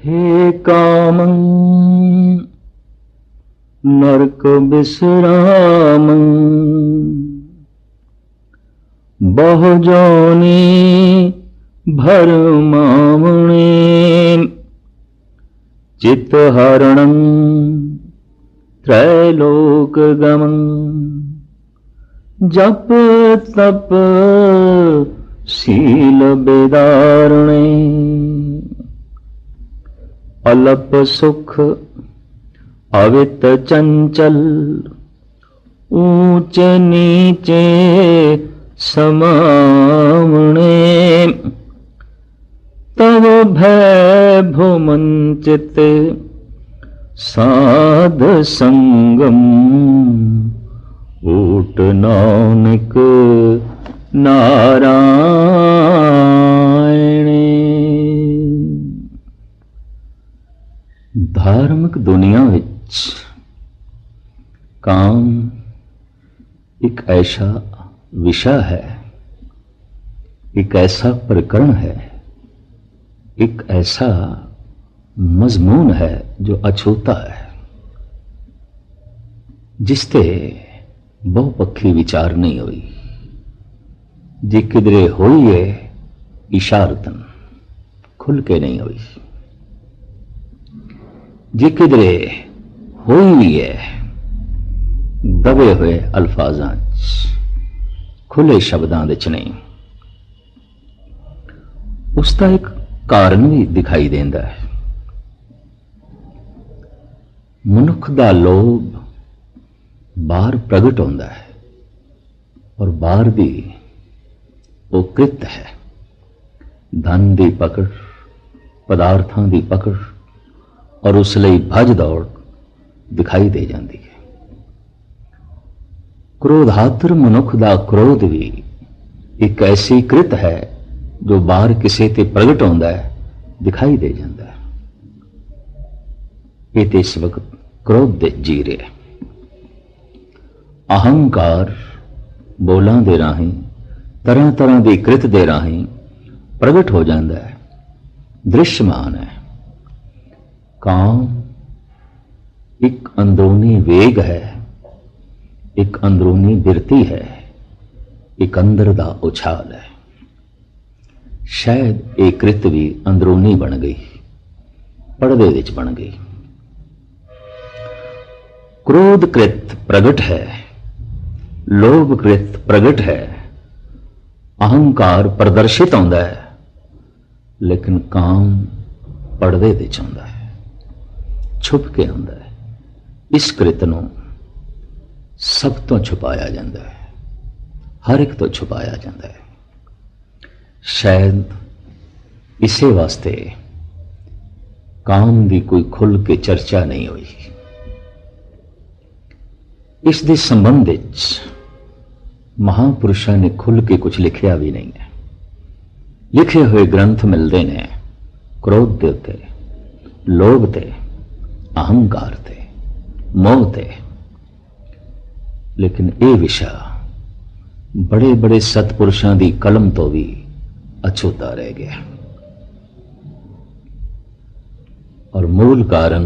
हे कामं नरक विश्रामं बहु जोनि भरमामणे चित्तहरणं त्रैलोकगमं जप तप शील बेदारणे अलप सुख अवित चंचल ऊंच नीचे समावणे तव भय भूमंचित साध संगम ऊट नानक नारायण। धार्मिक दुनिया विच काम एक ऐसा विषय है, एक ऐसा प्रकरण है, एक ऐसा मजमून है जो अछूता है, जिसते बहुपक्षी विचार नहीं हुई। जे किधरे हुई है इशारतन खुल के नहीं हुई, जे किधरे हुई है दबे हुए अल्फाजां खुले शब्दां विच नहीं। उसका एक कारण भी दिखाई देंदा है। मनुख दा लोभ बाहर प्रगट होंदा है और बाहर भी वो कृत है। धन की पकड़, पदार्थां की पकड़ और उस लई भज दौड़ दिखाई दे जाती है। क्रोधातुर मनुख दा क्रोध भी एक ऐसी कृत है जो बाहर किसी ते प्रगट होंदा है, दिखाई दे जाता है। ये तो इस वक्त क्रोध दे जी रहे। अहंकार बोलां दे राहीं तरह तरह की कृत दे राहीं प्रगट हो जाता है, दृश्यमान है। काम एक अंदरूनी वेग है, एक अंदरूनी बिरती है, एक अंदर दा उछाल है। शायद एक कृत भी अंदरूनी बन गई, पर्दे विच बन गई। क्रोध कृत प्रगट है, लोभ कृत प्रगट है, अहंकार प्रदर्शित होंदा है, लेकिन काम पर्दे विच होंदा है, छुप के होंदा है। इस कृत नूं सब तो छुपाया जाता है, हर एक तो छुपाया जाता है। शायद इसे वास्ते काम की कोई खुल के चर्चा नहीं हुई। इस दे संबंध विच महापुरुषों ने खुल के कुछ लिखिया भी नहीं है। लिखे हुए ग्रंथ मिलते हैं क्रोध के उत्ते, लोभ ते, अहंकार ते, मोह ते, लेकिन ये विषय बड़े बड़े सतपुरुषों की कलम तो भी अछूता रह गया। और मूल कारण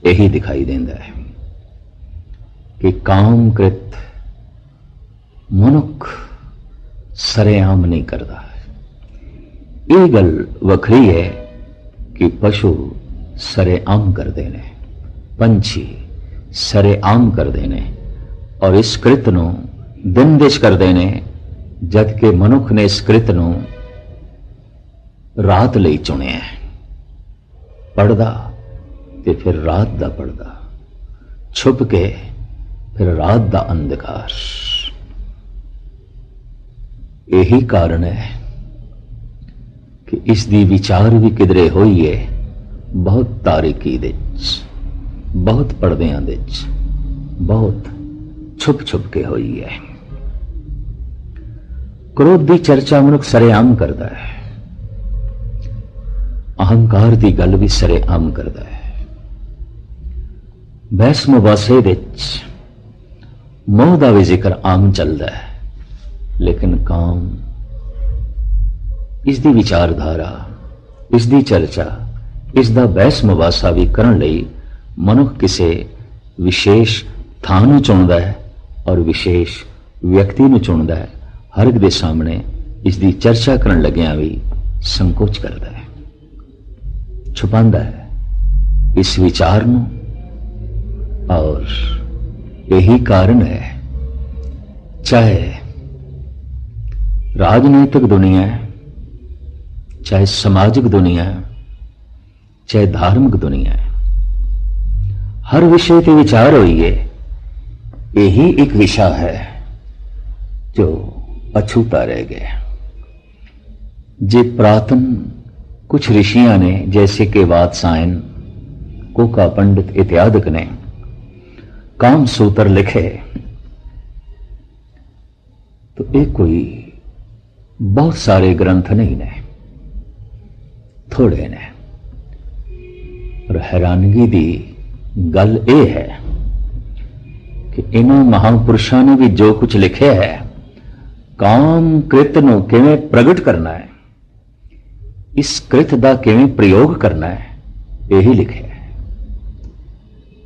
यही दिखाई देता है कि कामकृत मनुख सरेआम नहीं करता। ये गल वखरी है कि पशु सरेआम करते हैं, पंछी सरेआम करते हैं और इस कृत नूं दिन दिश करते हैं, जबकि मनुख ने इस कृत नूं रात लई चुनिया है। पढ़दा ते फिर रात दा पढ़दा, छुप के फिर रात दा अंधकार। यही कारण है कि इस दी विचार भी किधरे हुई है बहुत तारीकी विच, बहुत पर्दियां विच, बहुत छुप छुप के हुई है। क्रोध की चर्चा मनुख सरेआम करता है, अहंकार की गल भी सरेआम करता है। बहस मुबासे विच मोह का भी जिक्र आम चलता है, लेकिन काम इसकी विचारधारा, इसकी चर्चा ਇਸ ਦਾ ਬਹਿਸ ਮੁਬਾਸਾ ਵੀ ਕਰਨ ਲਈ ਮਨੁੱਖ ਕਿਸੇ ਵਿਸ਼ੇਸ਼ ਥਾਂ ਨੂੰ ਚੁਣਦਾ ਹੈ ਔਰ ਵਿਸ਼ੇਸ਼ ਵਿਅਕਤੀ ਨੂੰ ਚੁਣਦਾ ਹੈ। ਹਰ ਇੱਕ ਦੇ ਸਾਹਮਣੇ ਇਸ ਦੀ ਚਰਚਾ ਕਰਨ ਲੱਗਿਆਂ ਵੀ ਸੰਕੋਚ ਕਰਦਾ ਹੈ, ਛੁਪਾਉਂਦਾ ਹੈ ਇਸ ਵਿਚਾਰ ਨੂੰ। ਔਰ यही कारण है, चाहे राजनीतिक दुनिया है, चाहे सामाजिक दुनिया है, चाहे धार्मिक दुनिया है, हर विषय के विचार होइए, यही एक विषय है जो अछूता रह गया। जे पुरातन कुछ ऋषियां ने, जैसे कि वात्सायन, कोका पंडित इत्यादि ने काम सूत्र लिखे, तो एक कोई बहुत सारे ग्रंथ नहीं ने, थोड़े ने। और हैरानगी दी गल यह है कि इन्होंने महापुरुषों ने भी जो कुछ लिखे है, काम कृत नूं किवें प्रगट करना है, इस कृत दा किवें प्रयोग करना है, यही लिखे है।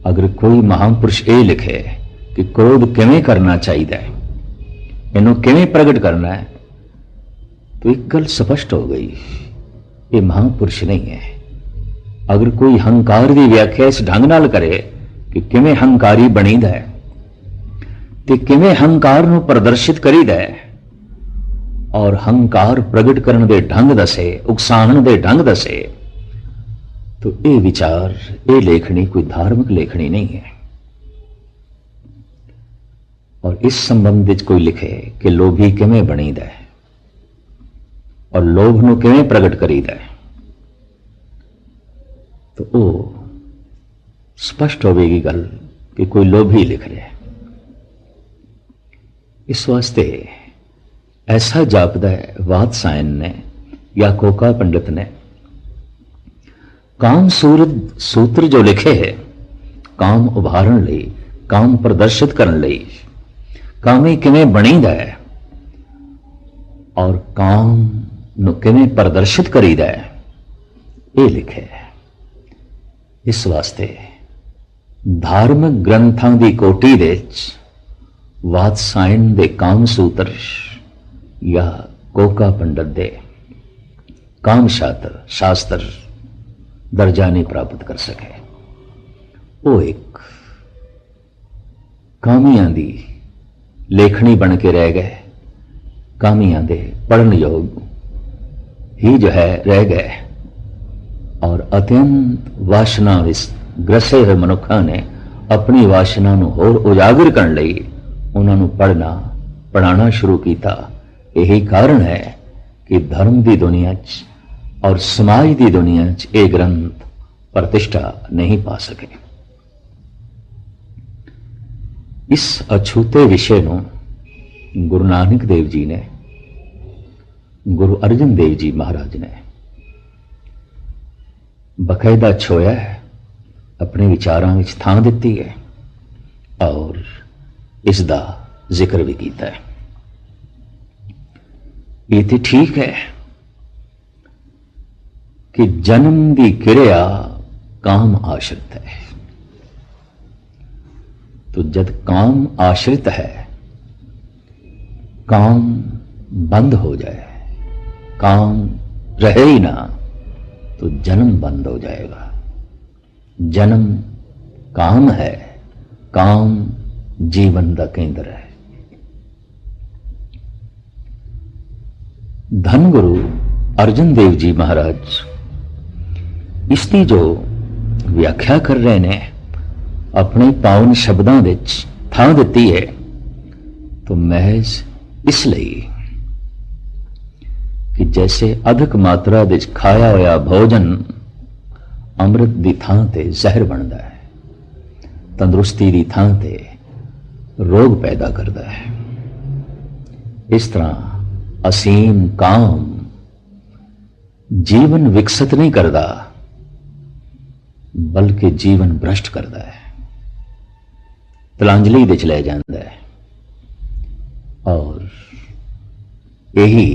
अगर कोई महापुरुष ये लिखे कि क्रोध किवें करना चाहिए, इन्हों किवें प्रगट करना है, तो एक गल स्पष्ट हो गई, ये महापुरुष नहीं है। अगर कोई हंकार की व्याख्या इस ढंग नाल करे कि किवें हंकारी बनीदा है ते किवें हंकार नूं प्रदर्शित करीदा है, और हंकार प्रगट करने दे ढंग दसे, उकसाहण दे ढंग दसे, तो ये विचार, ये लेखनी कोई धार्मिक लेखनी नहीं है। और इस संबंध में कोई लिखे कि लोभी किवें बनीदा है और लोभ नूं किवें प्रगट करीदा है, तो वो स्पष्ट होगी गल कि कोई लोभी लिख रहा है। इस वास्ते ऐसा जापदा है वात्सायन ने या कोका पंडित ने काम सूत्र जो लिखे है, काम उभारण लई, काम प्रदर्शित करने लई, कामें किवें बनीदा है और काम नूं किवें प्रदर्शित करीदा है, ये लिखे है। इस वास्ते धार्मिक ग्रंथां दी कोटी दे वात्सायन दे काम सूत्र या कोका पंडित दे काम शास्त्र दर्जा नहीं प्राप्त कर सके। वो एक कामियां दी लेखनी बन के रह गए, कामियां दे पढ़न योग ही जो है रह गए। और अत्यंत वासना ग्रसे हुए मनुखा ने अपनी वासना नूं होर उजागर करने लई उन्होंने पढ़ना पढ़ाना शुरू किया। यही कारण है कि धर्म की दुनिया और समाज की दुनिया ये ग्रंथ प्रतिष्ठा नहीं पा सके। इस अछूते विषय को गुरु नानक देव जी ने, गुरु अर्जन देव जी महाराज ने बकायदा छोया है, अपने विचारों में थां दिती है और इसका जिक्र भी किया है। ये तो ठीक है कि जन्म की क्रिया काम आश्रित है, तो जब काम आश्रित है, काम बंद हो जाए, काम रहे ही ना, तो जन्म बंद हो जाएगा। जन्म काम है, काम जीवन का केंद्र है। धन गुरु अर्जन देव जी महाराज इसकी जो व्याख्या कर रहे ने अपने पावन शब्दों विच थां दिती है, तो महज इसलिए कि जैसे अधिक मात्रा विच खाया होया भोजन अमृत की थां ते जहर बनता है, तंदुरुस्ती की थां ते रोग पैदा करता है, इस तरह असीम काम जीवन विकसित नहीं करता बल्कि जीवन भ्रष्ट करता है, तलांजलि विच ले जाता है। और यही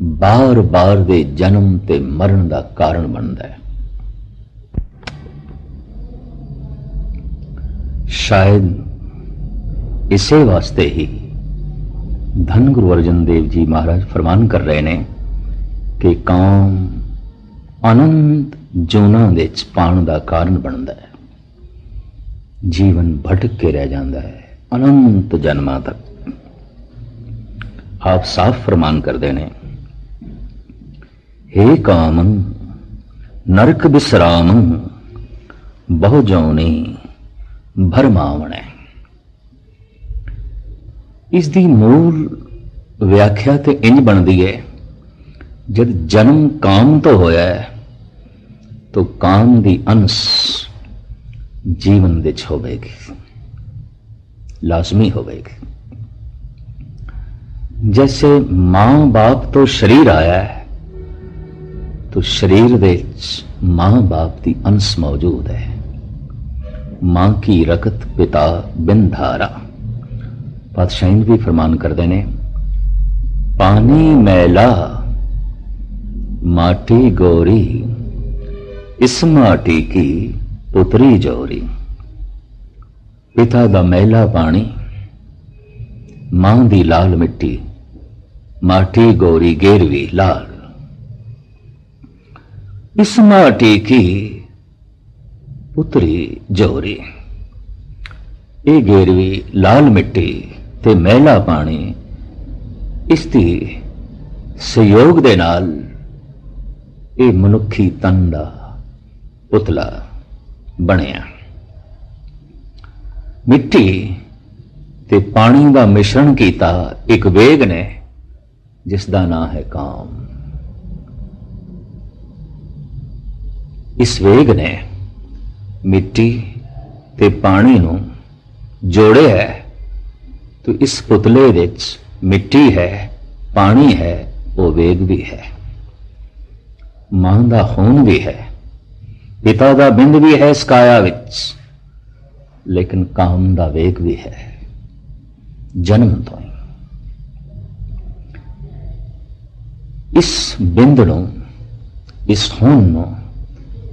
बार बार दे जन्म ते मरण का कारण बनता है। शायद इसे वास्ते ही धन गुरु अर्जन देव जी महाराज फरमान कर रहे ने कि काम अनंत जोना दे च पाण दा कारण बनता है, जीवन भटक के रह जाता है अनंत जन्मां तक। आप साफ फरमान करते ने, हे काम नरक बिसराम बहु जौनी भरमावण। इसकी मूल व्याख्या तो इंज बनती है, जब जन्म काम तो होया है तो काम की अंश जीवन विच होवेगी, लाजमी होवेगी। जैसे मां बाप तो शरीर आया है तो शरीर विच मां बाप की अंश मौजूद है। मां की रकत पिता बिन धारा। पातशाही भी फरमान करते ने, पानी मैला माटी गोरी, इस माटी की पुतरी जोरी। पिता दा मैला पानी, मां दी लाल मिट्टी, माटी गोरी गेरवी लाल। इस माटी की पुतरी जोरी। ये गेरवी लाल मिट्टी ते मैला पानी, इसकी सहयोग दे नाल ये मनुखी तन दा पुतला बनिया। मिट्टी ते पानी का मिश्रण किया एक वेग ने, जिसका नाम है काम। इस वेग ने मिट्टी ते पानी नू जोड़े है, तो इस पुतले विच मिट्टी है, पानी है, वो वेग भी है। मां दा खून भी है, पिता दा बिंद भी है इस काया विच, लेकिन काम दा वेग भी है जन्म तो ही। इस बिंद नू, इस खून नू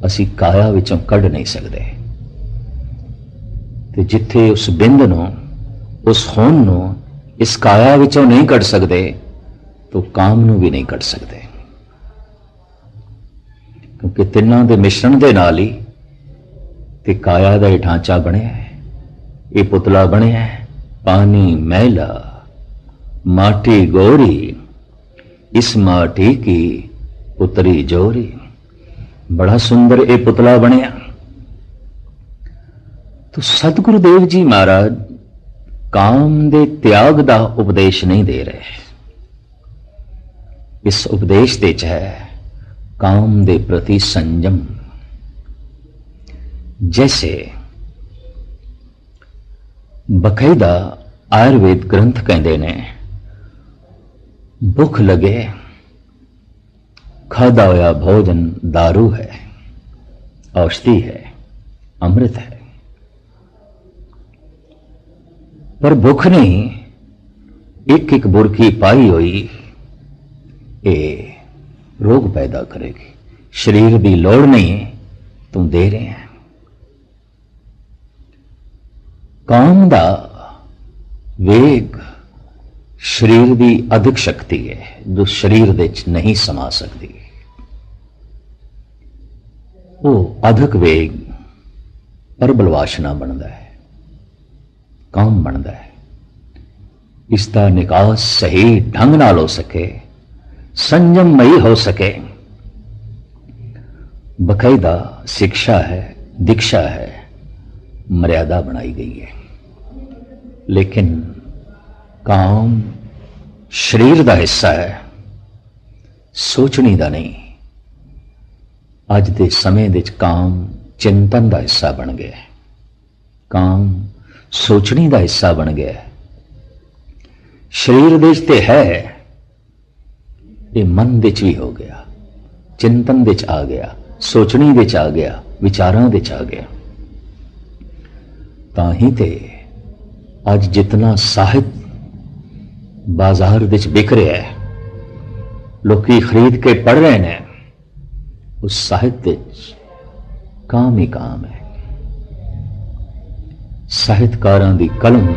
असी काया विचों कढ़ नहीं सकते, ते जिथे उस बिंद नू, उस खून नू इस काया विचों नहीं कढ़ सकते, तो काम नू भी नहीं कढ़ सकते, क्योंकि तिन्हां दे मिश्रण दे नाल ही ते काया दा ढांचा बनिया है, ये पुतला बनिया है। पानी मैला माटी गोरी, इस माटी की पुतरी जोरी। बड़ा सुंदर ये पुतला बनिया। तो सतगुरुदेव जी महाराज काम दे त्याग का उपदेश नहीं दे रहे। इस उपदेश दे च है काम दे प्रति संयम। जैसे बकायदा आयुर्वेद ग्रंथ कहते ने, भुख लगे खादा होया भोजन दारू है, औषधि है, अमृत है। पर भुख नहीं, एक एक बुरकी पाई हुई ये रोग पैदा करेगी। शरीर की लोड़ नहीं, तुम दे रहे हैं। काम दा वेग शरीर की अधिक शक्ति है, जो शरीर विच नहीं समा सकती। वो अधिक वेग प्रबल वासना बनता है, काम बनता है। इसका निकास सही ढंग नाल हो सके, संयममयी हो सके, बकायदा शिक्षा है, दीक्षा है, मर्यादा बनाई गई है। लेकिन काम शरीर का हिस्सा है, सोचनी का नहीं। अज के समय विच काम चिंतन का हिस्सा बन गया है, काम सोचनी का हिस्सा बन गया है। शरीर विच ते है, ये मन विच भी हो गया, चिंतन विच आ गया, सोचनी विच आ गया, विचारां विच आ गया। ताही ते अज जितना साहित्य बाजार विच बिक रहा है, लोकी खरीद के पढ़ रहे हैं, उस साहित्य काम ही काम है। ਸਾਹਿਤਕਾਰਾਂ ਦੀ ਕਲਮ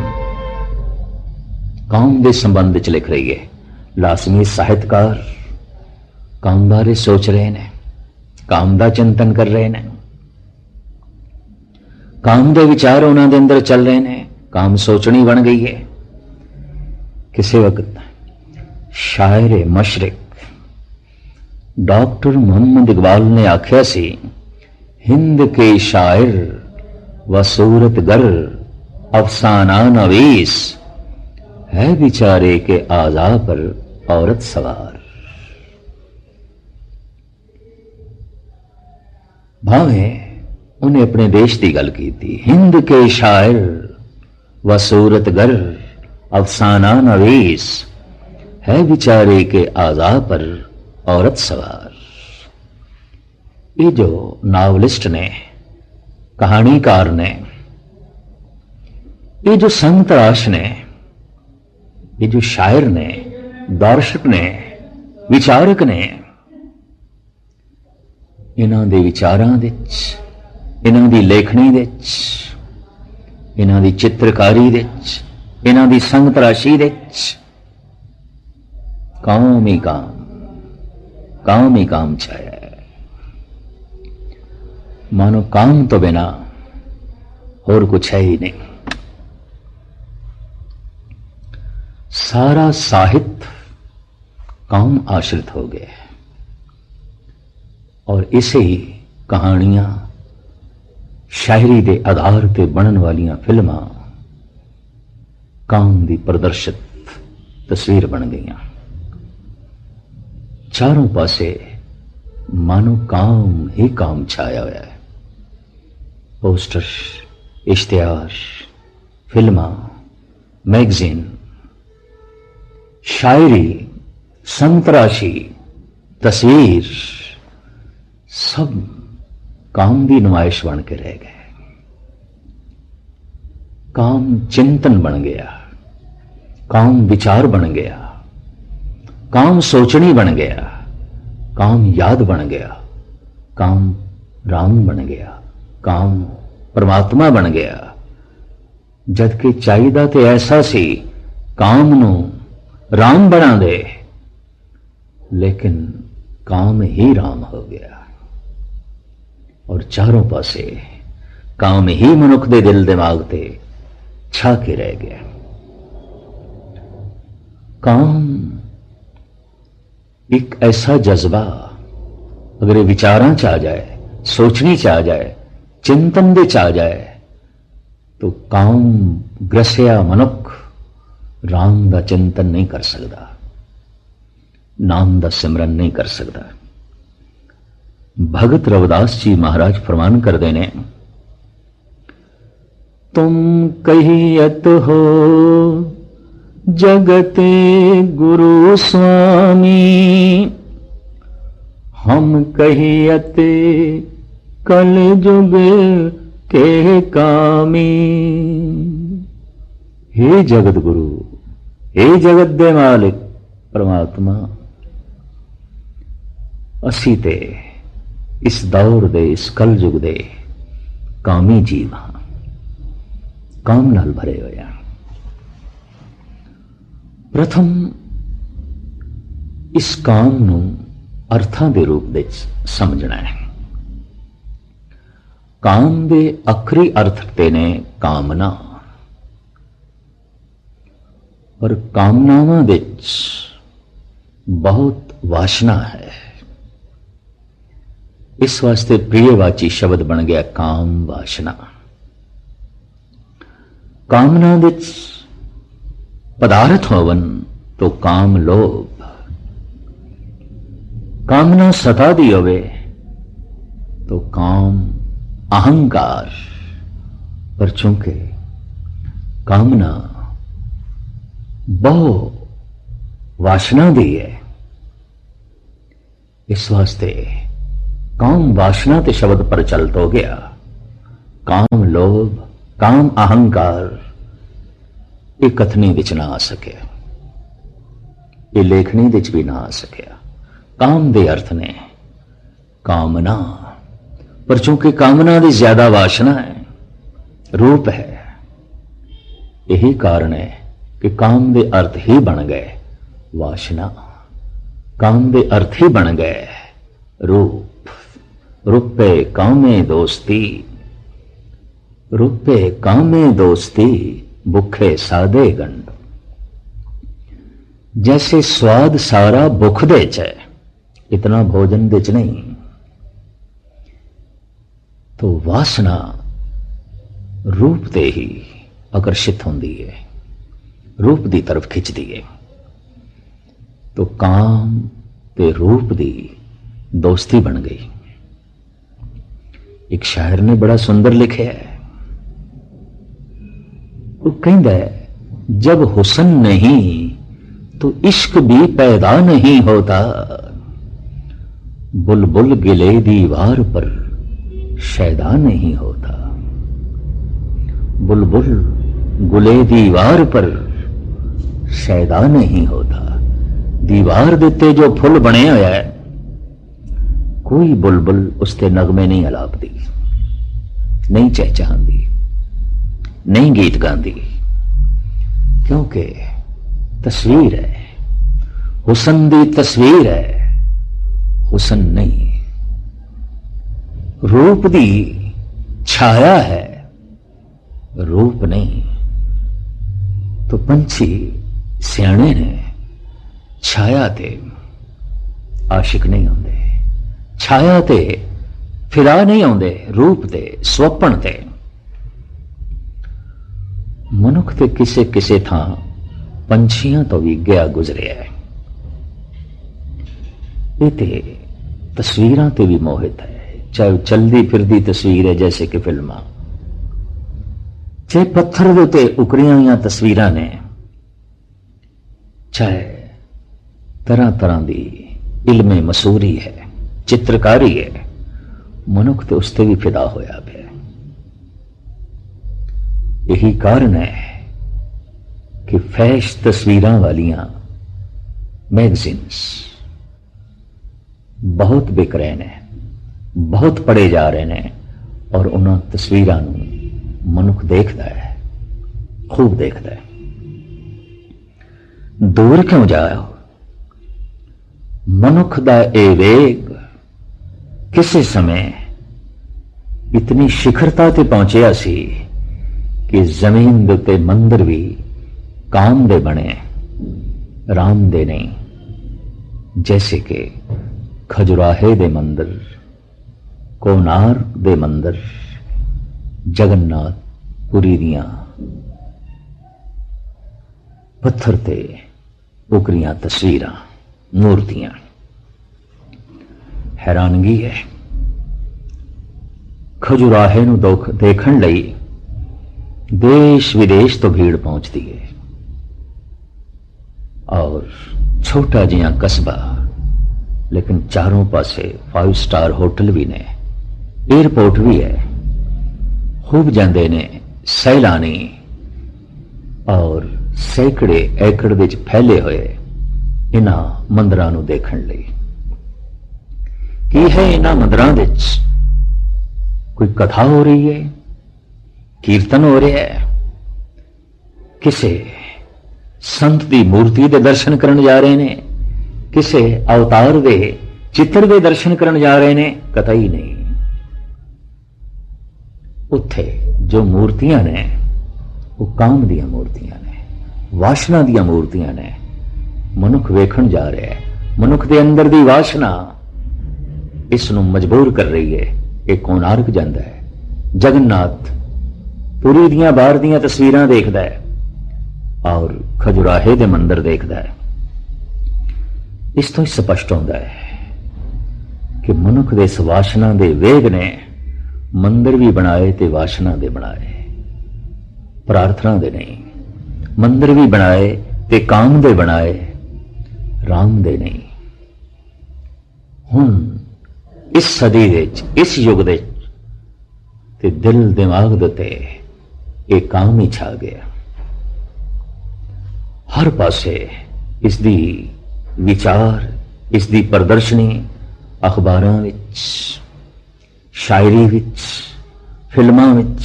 ਕੌਮ ਦੇ ਸੰਬੰਧ ਵਿੱਚ ਲਿਖ ਰਹੀ ਹੈ। ਲਾਜ਼ਮੀ ਸਾਹਿਤਕਾਰ ਕੌਮ ਬਾਰੇ ਸੋਚ ਰਹੇ ਨੇ, ਕੌਮ ਦਾ ਚਿੰਤਨ ਕਰ ਰਹੇ ਨੇ, ਕੌਮ ਦੇ ਵਿਚਾਰ ਉਹਨਾਂ ਦੇ ਅੰਦਰ ਚੱਲ ਰਹੇ ਨੇ, ਕੌਮ ਸੋਚਣੀ ਬਣ ਗਈ ਹੈ। ਕਿਸੇ ਵਕਤ ਸ਼ਾਇਰ ਮਸ਼ਰਿਕ डॉक्टर मोहम्मद इकबाल ने आख्या सी, हिंद के शायर व सूरत गर अफसाना नवीस है बेचारे के आजा पर औरत सवार। भावे उन्हें अपने देश की गल की थी। हिंद के शायर व सूरत गर अफसाना नवीस है बेचारे के आजा पर औरत सवार। ये जो नावलिस्ट ने, कहानीकार ने, ये जो संग तराश ने, ये जो शायर ने, दर्शक ने, विचारक ने, इन्हां दे विचारां दे विच, इन्हां दी लेखनी दे विच, इन्हां दी चित्रकारी दे विच, इन्हां दी संग तराशी दे विच काम ही काम छाया है। मानो काम तो बिना और कुछ है ही नहीं। सारा साहित्य काम आश्रित हो गया है और इसे ही कहानियां, शायरी के आधार पर बनन वालियां फिल्मां काम की प्रदर्शित तस्वीर बन गई। चारों पासे मानो काम ही काम छाया हुआ है। पोस्टर, इश्तिहार, फिल्मां, मैगजीन, शायरी, संतराशी, तस्वीर सब काम की नुमाइश बन के रह गए। काम चिंतन बन गया, काम विचार बन गया, काम सोचनी बन गया, काम याद बन गया, काम राम बन गया, काम परमात्मा बन गया। जबकि चाहिदा तो ऐसा सी काम नू राम बना दे, लेकिन काम ही राम हो गया और चारों पासे काम ही मनुख दे दिल दिमाग ते छा के रह गया। काम एक ऐसा जज्बा अगर विचारां च आ जाए, सोचनी च आ जाए, चिंतन दे च आ जाए, तो काम ग्रसिया मनुख राम का चिंतन नहीं कर सकता, नाम का सिमरन नहीं कर सकता। भगत रविदास जी महाराज फरमान करते ने, तुम कहियत हो जगते गुरु स्वामी, हम कहियते कल जुग के कामी। हे जगत गुरु, हे जगत दे मालिक परमात्मा, असी ते इस दौर दे, इस कल युग दे कामी जीव हाँ, काम नाल भरे होया। प्रथम इस काम नू अर्थां दे रूप में समझना है। काम दे आखरी अर्थ ते ने कामना, और कामनावां विच बहुत वासना है। इस वास्ते प्रियवाची शब्द बन गया काम वासना। कामना विच पदार्थ होवन तो काम लोभ, कामना सता दी होवे तो काम अहंकार। पर चूंकि कामना बहु वासना दी है, इस वास्ते काम वासना ते शब्द प्रचलित हो गया। काम लोभ, काम अहंकार ये कथनी विच ना आ सके, ये लेखनी विच भी ना आ सकिया। काम दे अर्थ ने कामना, पर चूंकि कामना की ज्यादा वासना है, रूप है, यही कारण है कि काम दे अर्थ ही बन गए वासना, काम दे अर्थ ही बन गए रूप। रूपे कामे दोस्ती, रूपे कामे दोस्ती, भुखे सादे गंड। जैसे स्वाद सारा भुख दे च है, इतना भोजन दे च नहीं, तो वासना रूप ते ही आकर्षित होंदी है, रूप दी तरफ खिंचदी है। तो काम ते रूप दी दोस्ती बन गई। एक शायर ने बड़ा सुंदर लिखा है, वो कहता है जब हुस्न नहीं तो इश्क भी पैदा नहीं होता, बुलबुल गिले दीवार पर शैदा नहीं होता। बुलबुल गुले दीवार पर शैदा नहीं होता। दीवार देते जो फुल बने होया है, कोई बुलबुल उसते नगमे नहीं अलापदी, नहीं चहचहांदी, नहीं गीत गांदी, क्योंकि तस्वीर है, हुस्न दी तस्वीर है, हुस्न नहीं। रूप दी छाया है, रूप नहीं। तो पंछी सियाणे ने छाया ते आशिक नहीं होंदे, छाया ते फिरा नहीं आउंदे, रूप ते स्वप्न ते। मनुख ते किसे किसे थां पंछियां तो भी गया गुजरिया है। ये ते तस्वीरां ते भी मोहित है, चाहे चलदी फिरदी तस्वीर है जैसे कि फिल्मां, चाहे पत्थर दे उत्ते उकरियां हुई तस्वीरां ने, चाहे तरह तरह की इल्मे मसूरी है, चित्रकारी है, मनुख ते उसते भी फिदा होया पे। यही कारण है कि फैश तस्वीरां वालियां मैगजीन्स बहुत बिक रहे ने, बहुत पढ़े जा रहे ने, और उन्हां तस्वीरां नूं मनुख देखदा है, खूब देखदा है। दूर क्यों जाओ, मनुख दा ए वेग किसी समय इतनी शिखरता ते पहुंचिया सी कि जमीन दे उत्ते मंदिर भी काम दे बने, राम दे नहीं। जैसे कि खजुराहे दे मंदिर, कोणार्क दे मंदिर, जगन्नाथ पुरी दियां पत्थर ते उकरियां तस्वीरां, मूर्तियां। हैरानगी है, खजुराहे नूं देखण लई देश विदेश तो भीड़ पहुंचती है, और छोटा जिहा कस्बा, लेकिन चारों पासे 5 स्टार होटल भी ने, एयरपोर्ट भी है। खूब जांदे ने सैलानी, और सैकड़े एकड़ विच फैले हुए इन्हां मंदिरां नूं देखण लई। की है इन्हां मंदिरां विच? कोई कथा हो रही है, कीर्तन हो रहा है, किसे संत की मूर्ति के दर्शन करने जा रहे हैं, किसे अवतार दे चित्र के दर्शन करने जा रहे हैं, कतई नहीं। उत्थे जो मूर्तियां ने वो काम दियां मूर्तियां ने, वासना दियां मूर्तियां ने। मनुख वेखण जा रहा है, मनुख के अंदर दी वासना इसनूं मजबूर कर रही है कि कोणार्क जांदा है, जगन्नाथ पुरी दियां बाहर दियां तस्वीरां देखदा है, और खजुराहे दे मंदिर देखदा है। इस तो ही स्पष्ट होता है कि मनुख दे इस वासना दे वेग ने मंदिर भी बनाए ते वासना दे बनाए, प्रार्थना दे नहीं। मंदिर भी बनाए ते काम दे बनाए, राम दे नहीं। हुण इस सदी विच, इस युग दे ते दिल दिमाग दे ते एक काम ही छा गया। हर पासे इसदी विचार, इसदी प्रदर्शनी अखबारां विच, शायरी विच, फिल्मां विच,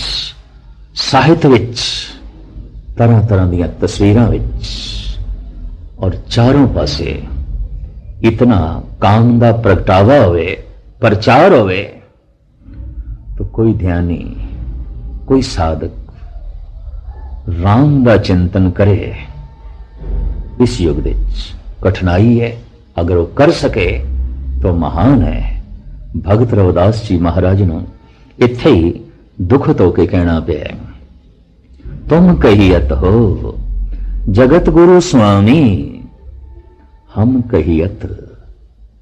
साहित्य विच तरह तरह ਦੀਆਂ ਤਸਵੀਰਾਂ ਵਿੱਚ और चारों पासे इतना काम ਦਾ ਪ੍ਰਗਟਾਵਾ ਹੋਵੇ, प्रचार होवे, तो कोई ध्यानी, कोई साधक राम का चिंतन करे। इस युग विच कठिनाई है, अगर वो कर सके तो महान है। भगत रविदास जी महाराज नूं इत्थे ही दुखत होके कहना पिया, तुम कहियत हो जगत गुरु स्वामी, हम कहियत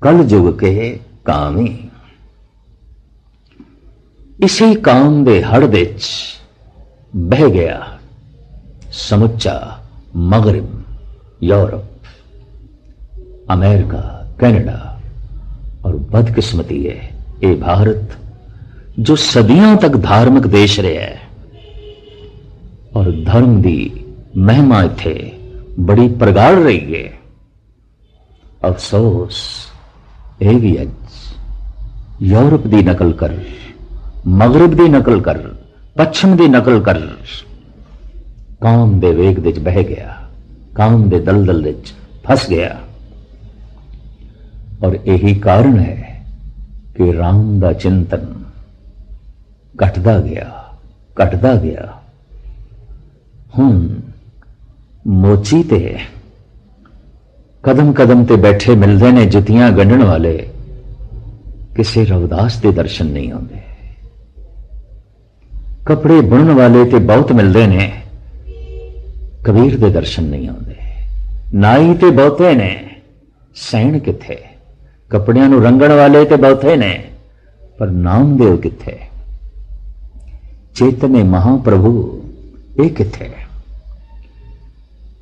कल जुग के कामी। इसी काम दे हड़ विच बह गया समुचा मगरब, यूरोप, अमेरिका, कनाडा, और बदकिस्मती है ये भारत जो सदियों तक धार्मिक देश रहा है और धर्म की महिमा इत्थे बड़ी प्रगाढ़ रही है। अफसोस ये भी अज यूरोप की नकल कर, मगरब की नकल कर, पश्चिम की नकल कर काम दे वेग विच बह गया, काम दे दलदल विच फस गया। और यही कारण है कि राम का चिंतन घटदा गया। हुण मोची ते कदम कदम ते बैठे मिलते ने जुतियां गंढण वाले, किसी रविदास के दर्शन नहीं आते। कपड़े बुनन वाले ते बहुत मिलते ने, कबीर के दर्शन नहीं आते। नाई ते बहुते ने, सैन किथे। कपड़ियां नूं रंगण वाले ते बहुते ने, पर नामदेव किथे। चेतने महाप्रभु ये किथे।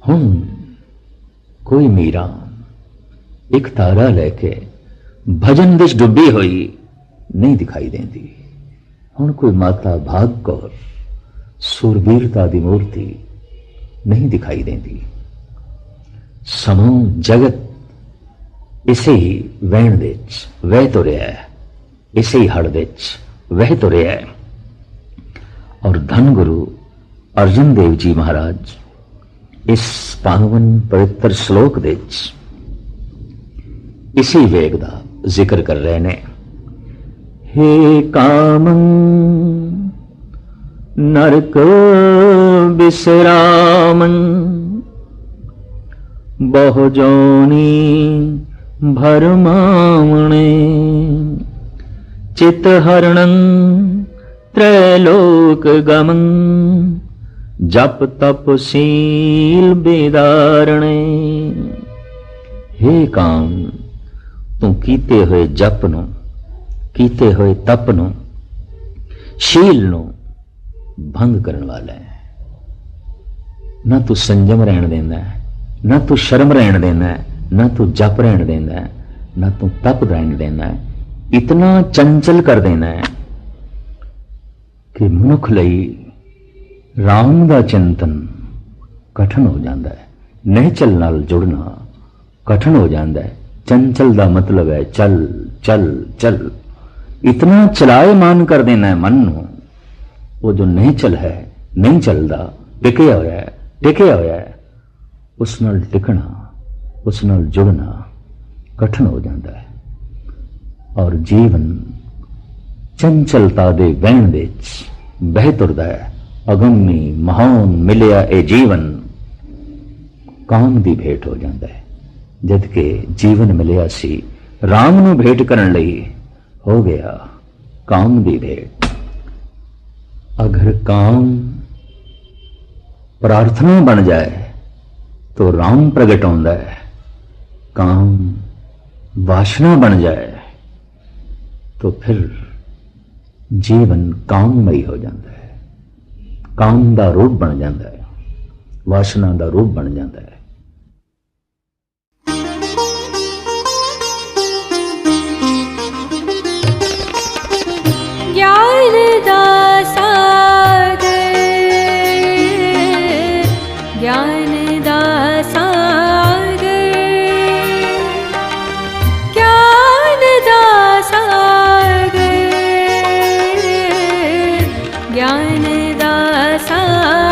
हुण कोई मीरा एक तारा लैके भजन विच डुबी हुई नहीं दिखाई देती। हुण कोई माता भाग कौर सूरबीरता की मूर्ति नहीं दिखाई देती। समूह जगत इसे ही वहण विच वह तुरिया है, इसे ही हड़ विच वह तुरिया है। और धन गुरु अर्जन देव जी महाराज इस पावन पवित्र श्लोक विच इसी वेग का जिक्र कर रहे ने। हे कामं नरक विश्रामं, बहु जोनी भरमावणे, चित हरणं त्रैलोक गमं, जप तप सील बेदारणे। हे काम, तू कीते हुए जप नु, कीते हुए तप नु, शील नु भंग करने वाला है। ना तू संयम रहन देना है, ना तू शर्म रहन देना है, ना तू जप रहन देना है, ना तू तप रहन देना है। इतना चंचल कर देना है कि मनुख लई राम का चिंतन कठिन हो जाता है। निहचल नाल जुड़ना कठिन हो जाता है। चंचल का मतलब है चल चल चल। इतना चलायमान कर देना है मन को, वो जो निहचल है, नहीं चलता, टिकिया होया है, उस नाल टिकना, उस नाल जुड़ना कठिन हो जाता है। और जीवन चंचलता दे वहण विच बह तुरदा है। अगम्य महान मिलिया ए जीवन काम की भेंट हो जाता है। जद के जीवन मिलिया सी राम नूं भेंट करन लई हो गया काम की भेंट। अगर काम प्रार्थना बन जाए तो राम प्रगट होता है। काम वासना बन जाए तो फिर जीवन काममयी हो जाता है। काम का रूप बन जाता है, वासना का रूप बन जाता है। ज्ञान दा सागर, ज्ञान दा सागर, ज्ञान दा सागर, ज्ञान दा सागर।